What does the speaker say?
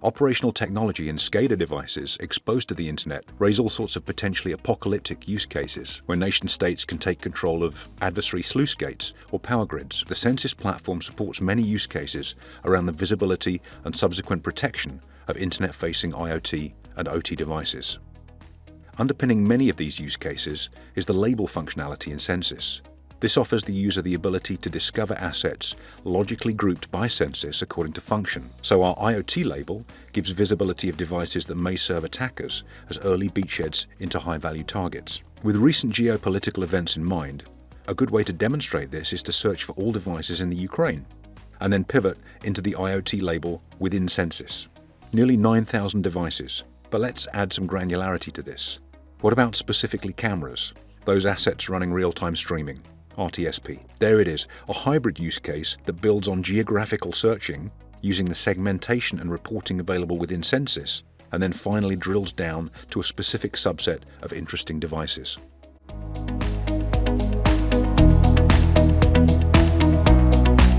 Operational technology and SCADA devices exposed to the internet raise all sorts of potentially apocalyptic use cases, where nation-states can take control of adversary sluice gates or power grids. The Censys platform supports many use cases around the visibility and subsequent protection of internet-facing IoT and OT devices. Underpinning many of these use cases is the label functionality in Censys. This offers the user the ability to discover assets logically grouped by Censys according to function. So our IoT label gives visibility of devices that may serve attackers as early beachheads into high-value targets. With recent geopolitical events in mind, a good way to demonstrate this is to search for all devices in the Ukraine, and then pivot into the IoT label within Censys. Nearly 9,000 devices, but let's add some granularity to this. What about specifically cameras, those assets running real-time streaming? RTSP. There it is, a hybrid use case that builds on geographical searching using the segmentation and reporting available within Censys, and then finally drills down to a specific subset of interesting devices.